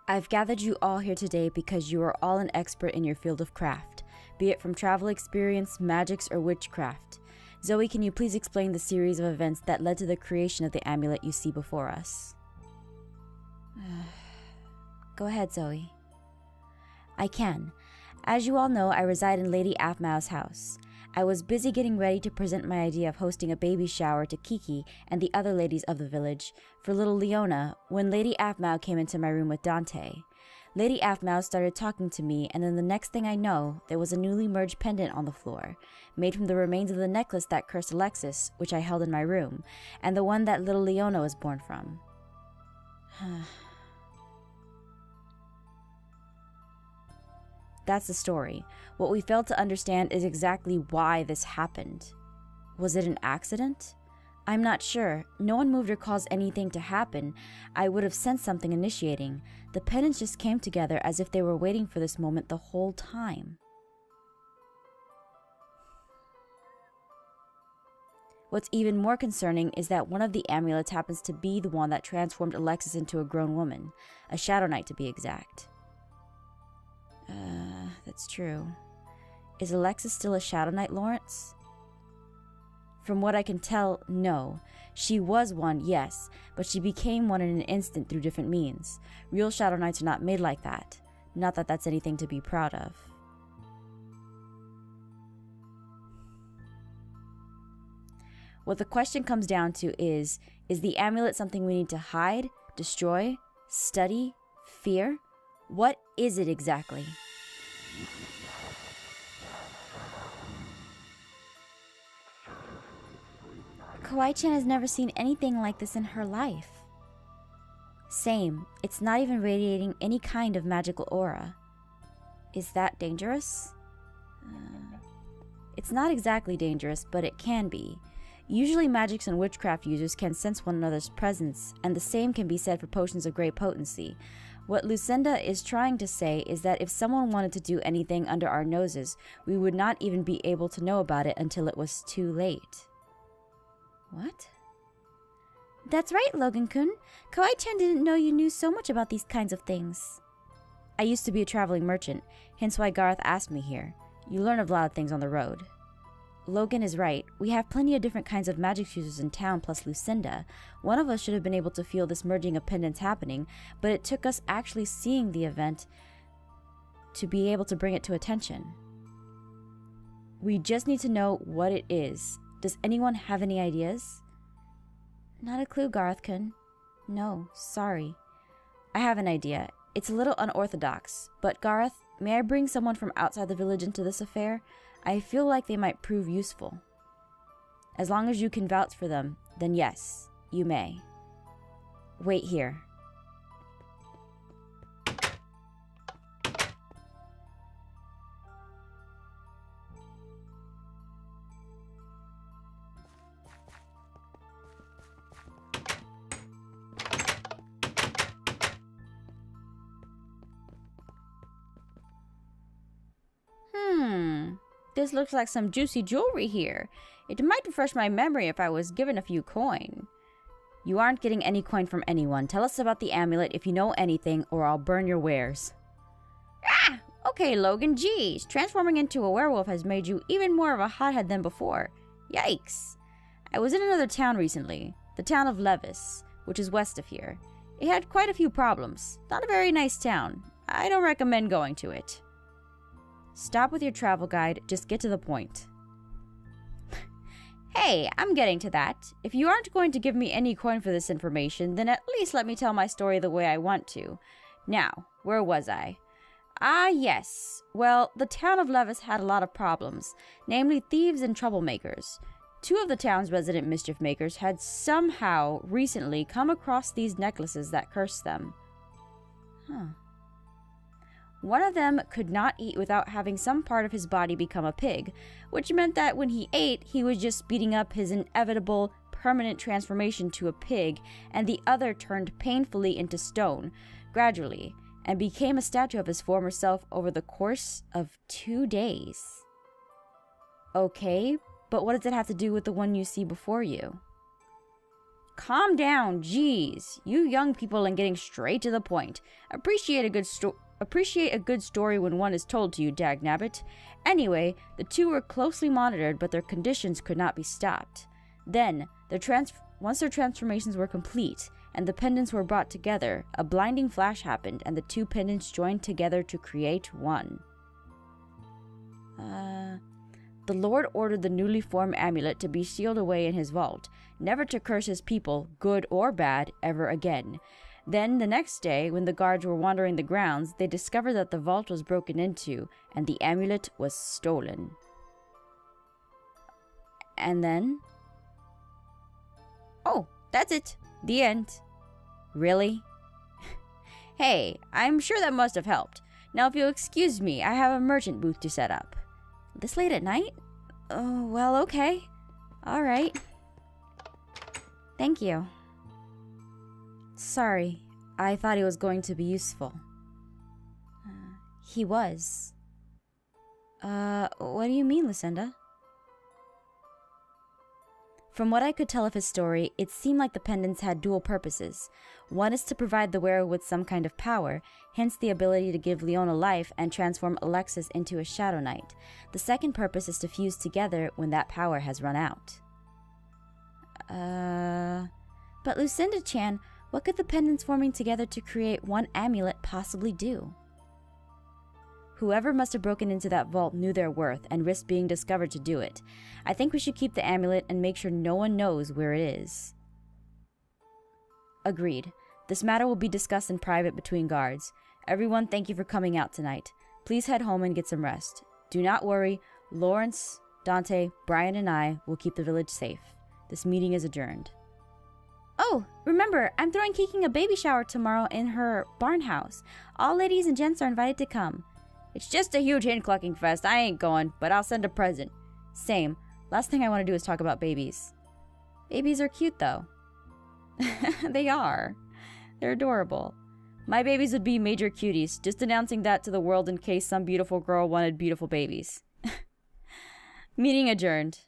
I've gathered you all here today because you are all an expert in your field of craft, be it from travel experience, magics, or witchcraft. Zoe, can you please explain the series of events that led to the creation of the amulet you see before us? Go ahead, Zoe. I can. As you all know, I reside in Lady Aphmau's house. I was busy getting ready to present my idea of hosting a baby shower to Kiki and the other ladies of the village for little Leona when Lady Aphmau came into my room with Dante. Lady Aphmau started talking to me, and then the next thing I know, there was a newly merged pendant on the floor, made from the remains of the necklace that cursed Alexis, which I held in my room, and the one that little Leona was born from. That's the story. What we failed to understand is exactly why this happened. Was it an accident? I'm not sure. No one moved or caused anything to happen. I would have sensed something initiating. The pendants just came together as if they were waiting for this moment the whole time. What's even more concerning is that one of the amulets happens to be the one that transformed Alexis into a grown woman, a Shadow Knight to be exact. That's true. Is Alexis still a Shadow Knight, Lawrence? From what I can tell, no. She was one, yes, but she became one in an instant through different means. Real Shadow Knights are not made like that. Not that that's anything to be proud of. What the question comes down to is the amulet something we need to hide, destroy, study, fear? What is it exactly? Kawaii-chan has never seen anything like this in her life. Same. It's not even radiating any kind of magical aura. Is that dangerous? It's not exactly dangerous, but it can be. Usually magics and witchcraft users can sense one another's presence, and the same can be said for potions of great potency. What Lucinda is trying to say is that if someone wanted to do anything under our noses, we would not even be able to know about it until it was too late. What? That's right, Logan-kun. Kawaii-chan didn't know you knew so much about these kinds of things. I used to be a traveling merchant, hence why Garth asked me here. You learn a lot of things on the road. Logan is right. We have plenty of different kinds of magic users in town plus Lucinda. One of us should have been able to feel this merging of pendants happening, but it took us actually seeing the event to be able to bring it to attention. We just need to know what it is. Does anyone have any ideas? Not a clue, Garth-kun. No, sorry. I have an idea. It's a little unorthodox, but Garth, may I bring someone from outside the village into this affair? I feel like they might prove useful. As long as you can vouch for them, then yes, you may. Wait here. This looks like some juicy jewelry here. It might refresh my memory if I was given a few coin. You aren't getting any coin from anyone. Tell us about the amulet if you know anything, or I'll burn your wares. Ah! Okay, Logan, geez. Transforming into a werewolf has made you even more of a hothead than before. Yikes. I was in another town recently. The town of Levis, which is west of here. It had quite a few problems. Not a very nice town. I don't recommend going to it. Stop with your travel guide, just get to the point. Hey, I'm getting to that. If you aren't going to give me any coin for this information, then at least let me tell my story the way I want to. Now, where was I? Ah, yes. Well, the town of Levis had a lot of problems, namely thieves and troublemakers. Two of the town's resident mischief makers had somehow recently come across these necklaces that cursed them. One of them could not eat without having some part of his body become a pig, which meant that when he ate, he was just speeding up his inevitable permanent transformation to a pig, and the other turned painfully into stone, gradually, and became a statue of his former self over the course of 2 days. Okay, but what does it have to do with the one you see before you? Calm down, jeez. You young people and getting straight to the point. Appreciate a good story when one is told to you, dagnabbit. Anyway, the two were closely monitored, but their conditions could not be stopped. Then, once their transformations were complete, and the pendants were brought together, a blinding flash happened, and the two pendants joined together to create one. The Lord ordered the newly formed amulet to be sealed away in his vault, never to curse his people, good or bad, ever again. Then, the next day, when the guards were wandering the grounds, they discovered that the vault was broken into, and the amulet was stolen. And then? Oh, that's it. The end. Really? Hey, I'm sure that must have helped. Now, if you'll excuse me, I have a merchant booth to set up. This late at night? Oh, well, okay. Alright. Thank you. Sorry, I thought he was going to be useful. He was. What do you mean, Lucinda? From what I could tell of his story, it seemed like the pendants had dual purposes. One is to provide the wearer with some kind of power, hence the ability to give Leona life and transform Alexis into a Shadow Knight. The second purpose is to fuse together when that power has run out. But Lucinda-chan, what could the pendants forming together to create one amulet possibly do? Whoever must have broken into that vault knew their worth and risked being discovered to do it. I think we should keep the amulet and make sure no one knows where it is. Agreed. This matter will be discussed in private between guards. Everyone, thank you for coming out tonight. Please head home and get some rest. Do not worry. Lawrence, Dante, Brian, and I will keep the village safe. This meeting is adjourned. Oh, remember, I'm throwing Kiki a baby shower tomorrow in her barn house. All ladies and gents are invited to come. It's just a huge hen-clucking fest. I ain't going, but I'll send a present. Same. Last thing I want to do is talk about babies. Babies are cute, though. They are. They're adorable. My babies would be major cuties, just announcing that to the world in case some beautiful girl wanted beautiful babies. Meeting adjourned.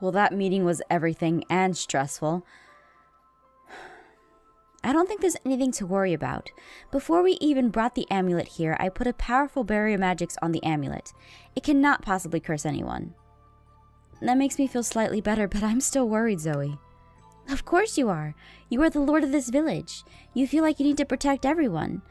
Well, that meeting was everything and stressful. I don't think there's anything to worry about. Before we even brought the amulet here, I put a powerful barrier magics on the amulet. It cannot possibly curse anyone. That makes me feel slightly better, but I'm still worried, Zoe. Of course you are. You are the lord of this village. You feel like you need to protect everyone.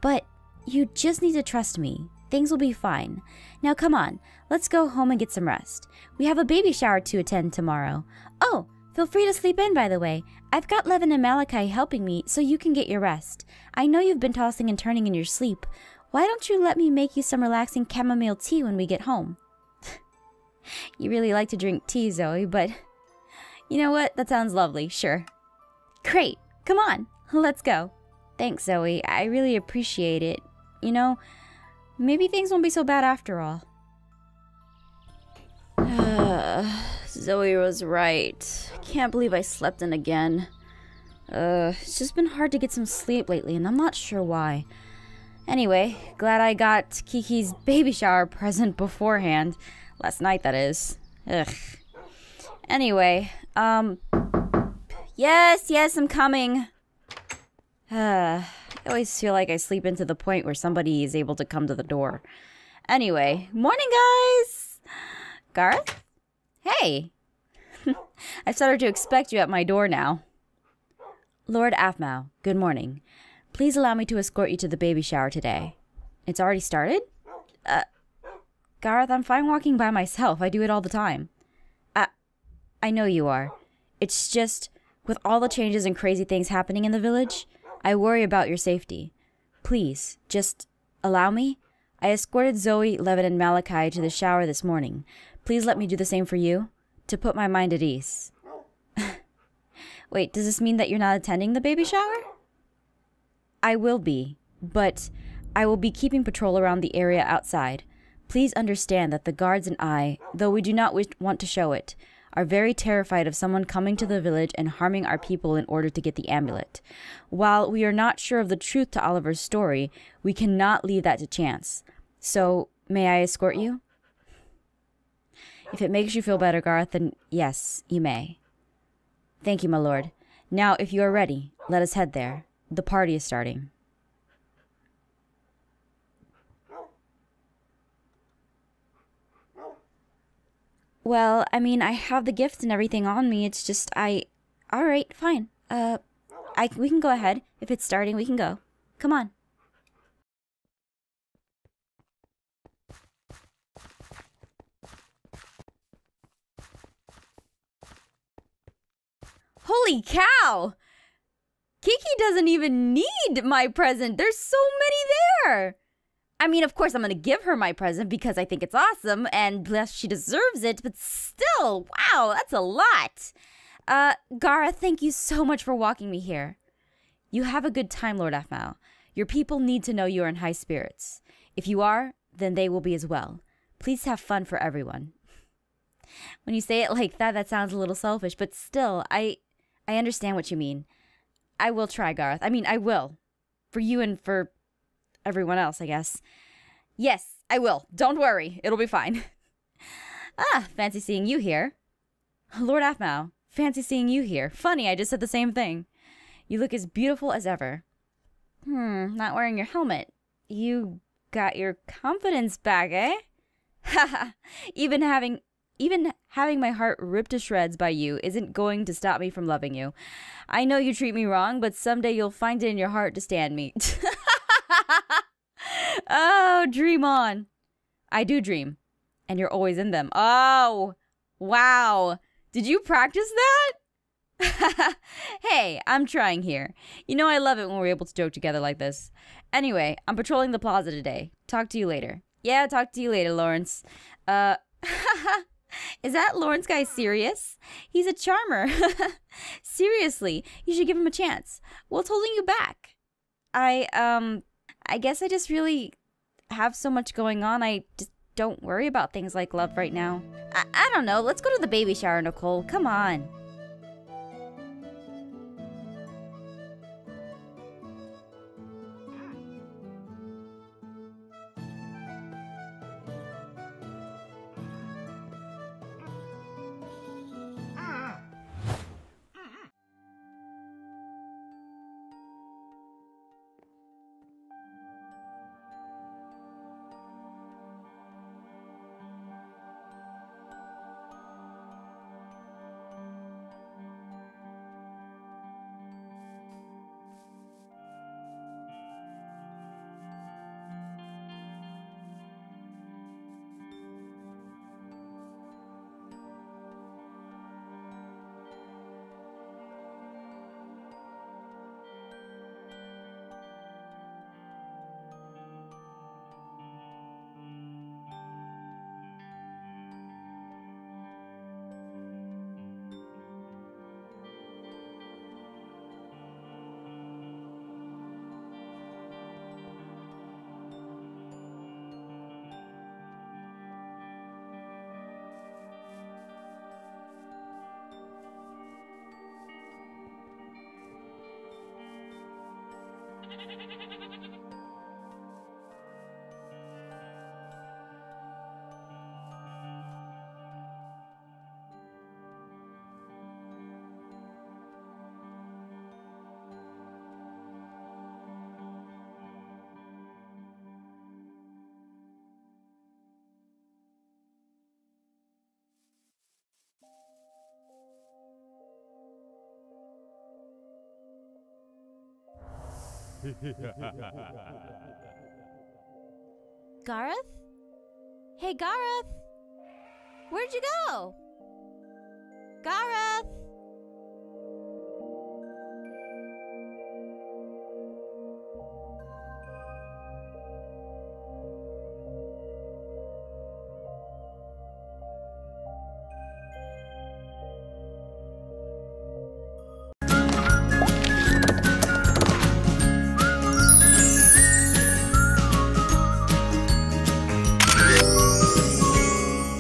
But you just need to trust me. Things will be fine. Now come on, let's go home and get some rest. We have a baby shower to attend tomorrow. Oh, feel free to sleep in, by the way. I've got Levin and Malachi helping me, so you can get your rest. I know you've been tossing and turning in your sleep. Why don't you let me make you some relaxing chamomile tea when we get home? You really like to drink tea, Zoe, but you know what? That sounds lovely, sure. Great, come on, let's go. Thanks, Zoe. I really appreciate it. You know, maybe things won't be so bad after all. Zoe was right. I can't believe I slept in again. It's just been hard to get some sleep lately, and I'm not sure why. Anyway, glad I got Kiki's baby shower present beforehand. Last night, that is. Ugh. Anyway, yes, I'm coming. I always feel like I sleep into the point where somebody is able to come to the door. Anyway, morning, guys! Garth? Hey! I've started to expect you at my door now. Lord Aphmau, good morning. Please allow me to escort you to the baby shower today. It's already started? Garth, I'm fine walking by myself. I do it all the time. I know you are. It's just, with all the changes and crazy things happening in the village, I worry about your safety. Please, just allow me. I escorted Zoe, Levin, and Malachi to the shower this morning. Please let me do the same for you, to put my mind at ease. Wait, does this mean that you're not attending the baby shower? I will be, but I will be keeping patrol around the area outside. Please understand that the guards and I, though we do not want to show it, are very terrified of someone coming to the village and harming our people in order to get the amulet. While we are not sure of the truth to Oliver's story, we cannot leave that to chance. So, may I escort you? If it makes you feel better, Garth, then yes, you may. Thank you, my lord. Now, if you are ready, let us head there. The party is starting. Well, I mean, I have the gifts and everything on me. It's just, Alright, fine. We can go ahead. If it's starting, we can go. Come on. Holy cow! Kiki doesn't even need my present. There's so many there. I mean, of course, I'm going to give her my present because I think it's awesome and bless she deserves it. But still, wow, that's a lot. Gara, thank you so much for walking me here. You have a good time, Lord Aphmau. Your people need to know you are in high spirits. If you are, then they will be as well. Please have fun for everyone. When you say it like that, that sounds a little selfish, but still, I understand what you mean. I will try, Garth. I mean, I will. For you and for everyone else, I guess. Yes, I will. Don't worry. It'll be fine. Fancy seeing you here. Lord Aphmau, fancy seeing you here. Funny, I just said the same thing. You look as beautiful as ever. Not wearing your helmet. You got your confidence back, eh? Haha. Even having my heart ripped to shreds by you isn't going to stop me from loving you. I know you treat me wrong, but someday you'll find it in your heart to stand me. Oh, dream on. I do dream. And you're always in them. Oh, wow. Did you practice that? Hey, I'm trying here. You know I love it when we're able to joke together like this. Anyway, I'm patrolling the plaza today. Talk to you later. Yeah, talk to you later, Lawrence. Is that Lawrence guy serious? He's a charmer. Seriously, you should give him a chance. What's holding you back? I guess I just really have so much going on. I just don't worry about things like love right now. I don't know. Let's go to the baby shower, Nicole. Come on. Gareth? Hey, Gareth! Where'd you go? Gareth!